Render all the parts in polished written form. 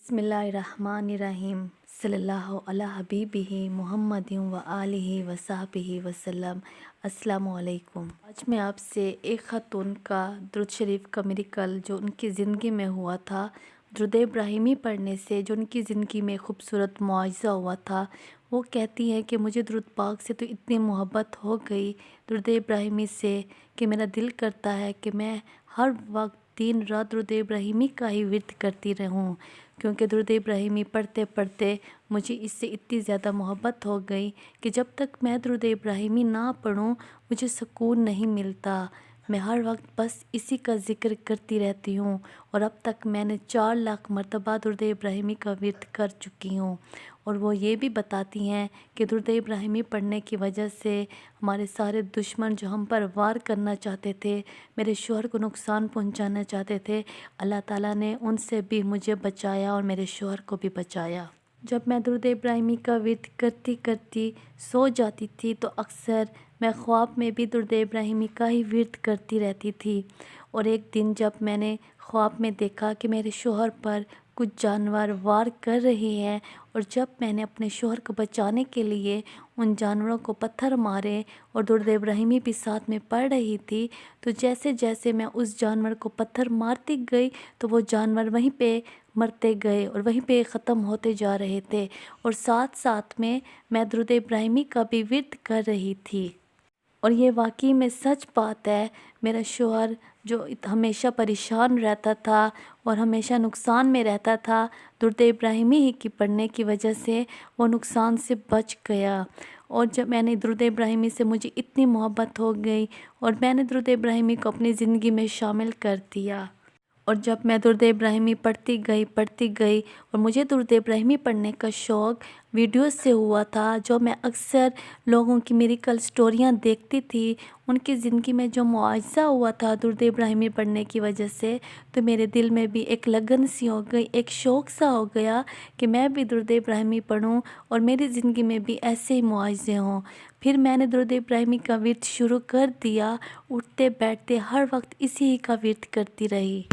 बिस्मिल्लाहिर्रहमानिर्रहीम सल्लल्लाहु अला हबीबिही मुहम्मदिन व आलिहि व सहबिही वसल्लम। अस्सलामु अलैकुम। आज मैं आपसे एक ख़ातून का दुरूद शरीफ का मिरेकल जो उनकी ज़िंदगी में हुआ था, दुरूद इब्राहिमी पढ़ने से जो उनकी ज़िंदगी में खूबसूरत मुआजिज़ा हुआ था, वो कहती हैं कि मुझे दुरूद पाक से तो इतनी मोहब्बत हो गई दुरूद इब्राहिमी से कि मेरा दिल करता है कि मैं हर वक्त दिन रात दुरूद इब्राहिमी का ही विर्द करती रहूं, क्योंकि दुरूद इब्राहिमी पढ़ते पढ़ते मुझे इससे इतनी ज़्यादा मोहब्बत हो गई कि जब तक मैं दुरूद इब्राहिमी ना पढ़ूं मुझे सुकून नहीं मिलता। मैं हर वक्त बस इसी का ज़िक्र करती रहती हूँ और अब तक मैंने 4 लाख मरतबा दुरूद इब्राहिमी का विर्द कर चुकी हूँ। और वो ये भी बताती हैं कि दुरूद इब्राहिमी पढ़ने की वजह से हमारे सारे दुश्मन जो हम पर वार करना चाहते थे, मेरे शौहर को नुकसान पहुंचाना चाहते थे, अल्लाह ताला ने उनसे भी मुझे बचाया और मेरे शौहर को भी बचाया। जब मैं दुरूद इब्राहिमी का विर्द करती करती सो जाती थी तो अक्सर मैं ख्वाब में भी दुरूद इब्राहिमी का ही विर्द करती रहती थी। और एक दिन जब मैंने ख्वाब में देखा कि मेरे शौहर पर कुछ जानवर वार कर रहे हैं और जब मैंने अपने शौहर को बचाने के लिए उन जानवरों को पत्थर मारे और दुरूद इब्राहिमी भी साथ में पढ़ रही थी, तो जैसे जैसे मैं उस जानवर को पत्थर मारती गई तो वो जानवर वहीं पे मरते गए और वहीं पे ख़त्म होते जा रहे थे और साथ साथ में मैं दुरूद इब्राहिमी का भी विर्द कर रही थी। और ये वाकई में सच बात है। मेरा शौहर जो हमेशा परेशान रहता था और हमेशा नुकसान में रहता था, दुरूद इब्राहिमी ही की पढ़ने की वजह से वो नुकसान से बच गया। और जब मैंने दुरूद इब्राहिमी से मुझे इतनी मोहब्बत हो गई और मैंने दुरूद इब्राहिमी को अपनी ज़िंदगी में शामिल कर दिया। और जब मैं दुरूद इब्राहिमी पढ़ती गई और मुझे दुरूद इब्राहिमी पढ़ने का शौक़ वीडियो से हुआ था, जो मैं अक्सर लोगों की मिरेकल स्टोरियाँ देखती थी, उनकी ज़िंदगी में जो मुआजिज़ा हुआ था दुरूद इब्राहिमी पढ़ने की वजह से, तो मेरे दिल में भी एक लगन सी हो गई, एक शौक़ सा हो गया कि मैं भी दुरूद इब्राहिमी पढ़ूँ और मेरी ज़िंदगी में भी ऐसे ही मुआजिज़े हों। फिर मैंने दुरूद इब्राहिमी का विर्द शुरू कर दिया, उठते बैठते हर वक्त इसी ही का विर्द करती रही।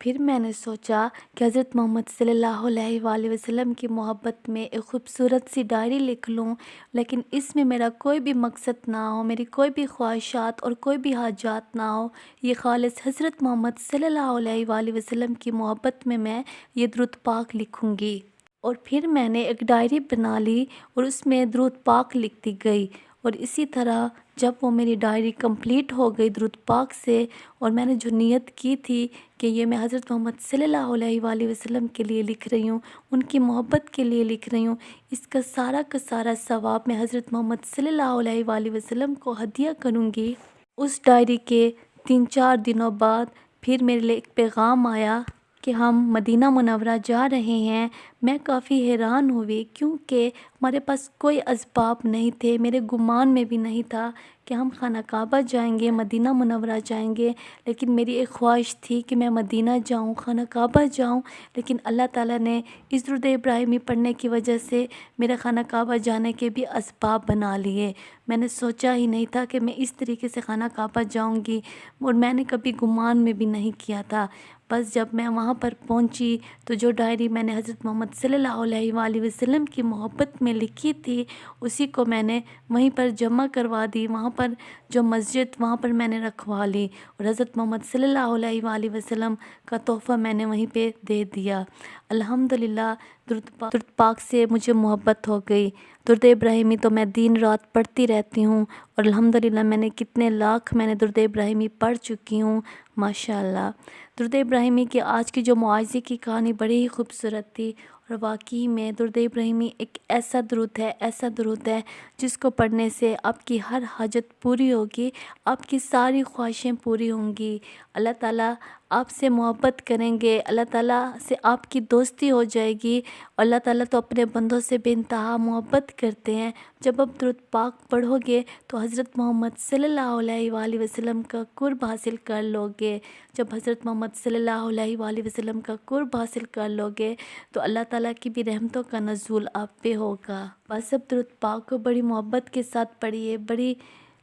फिर मैंने सोचा कि हज़रत मोहम्मद सल्लल्लाहु अलैहि वसल्लम की मोहब्बत में एक ख़ूबसूरत सी डायरी लिख लूँ, लेकिन इसमें मेरा कोई भी मकसद ना हो, मेरी कोई भी ख्वाहिशात और कोई भी हाजात ना हो। ये खालिस हज़रत मोहम्मद सल्लल्लाहु अलैहि वसल्लम की मोहब्बत में मैं ये दुरूद पाक लिखूँगी। और फिर मैंने एक डायरी बना ली और उसमें दुरूद पाक लिखती गई। और इसी तरह जब वो मेरी डायरी कंप्लीट हो गई दुरूद पाक से, और मैंने जो नियत की थी कि ये मैं हज़रत मोहम्मद सल्लल्लाहु अलैहि वसल्लम के लिए लिख रही हूँ, उनकी मोहब्बत के लिए लिख रही हूँ, इसका सारा का सारा सवाब मैं हज़रत मोहम्मद सल्लल्लाहु अलैहि वसल्लम को हदिया करूँगी। उस डायरी के 3-4 दिनों बाद फिर मेरे लिए एक पैगाम आया कि हम मदीना मुनव्वरा जा रहे हैं। मैं काफ़ी हैरान हुई क्योंकि हमारे पास कोई असबाब नहीं थे, मेरे गुमान में भी नहीं था कि हम खाना काबा जाएंगे, मदीना मुनव्वरा जाएंगे। लेकिन मेरी एक ख्वाहिश थी कि मैं मदीना जाऊं, खाना काबा जाऊं। लेकिन अल्लाह ताला ने इस दुरूद इब्राहिमी पढ़ने की वजह से मेरा खाना काबा जाने के भी असबाब बना लिए। मैंने सोचा ही नहीं था कि मैं इस तरीके से खाना काबा जाऊंगी और मैंने कभी गुमान में भी नहीं किया था। बस जब मैं वहाँ पर पहुँची तो जो डायरी मैंने हज़रत मोहम्मद सल्लल्लाहु अलैहि वसल्लम की मोहब्बत में लिखी थी, उसी को मैंने वहीं पर जमा करवा दी। वहाँ पर जो मस्जिद, वहाँ पर मैंने रखवा ली और हज़रत मोहम्मद सल्लल्लाहु अलैहि वसल्लम का तोहफ़ा मैंने वहीं पे दे दिया। अल्हम्दुलिल्लाह दुरूद पाक से मुझे मोहब्बत हो गई। दुरूद इब्राहिमी तो मैं दिन रात पढ़ती रहती हूँ और अल्हम्दुलिल्लाह मैंने कितने लाख दुरूद इब्राहिमी पढ़ चुकी हूँ, माशाअल्लाह। दुरूद इब्राहिमी की आज की जो मुआज़े की कहानी बड़ी ही खूबसूरत थी और वाकई में दुरूद इब्राहिमी एक ऐसा दुरूद है जिसको पढ़ने से आपकी हर हाजत पूरी होगी, आपकी सारी ख्वाहिशें पूरी होंगी। अल्लाह ताला आपसे मोहब्बत करेंगे, अल्लाह ताला से आपकी दोस्ती हो जाएगी। अल्लाह ताला तो अपने बंदों से बेइंतहा मोहब्बत करते हैं। जब आप दुरूद पाक पढ़ोगे तो हज़रत मोहम्मद सल्लल्लाहु अलैहि वसल्लम का कुर्ब हासिल कर लोगे। जब हज़रत मोहम्मद सल्लल्लाहु अलैहि वसल्लम का कुर्ब हासिल कर लोगे तो अल्लाह ताला की भी रहमतों का नज़ूल आप पे होगा। बस अब दुरूद पाक को बड़ी मोहब्बत के साथ पढ़िए, बड़ी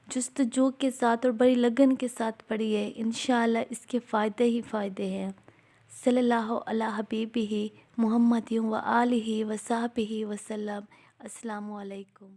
जुस्तजू के साथ और बड़ी लगन के साथ पढ़िए। इंशाअल्लाह इसके फ़ायदे ही फ़ायदे हैं। सल्लल्लाहु अला हबीबिही محمد و آلہ و صحبہ وسلم۔ السلام علیکم۔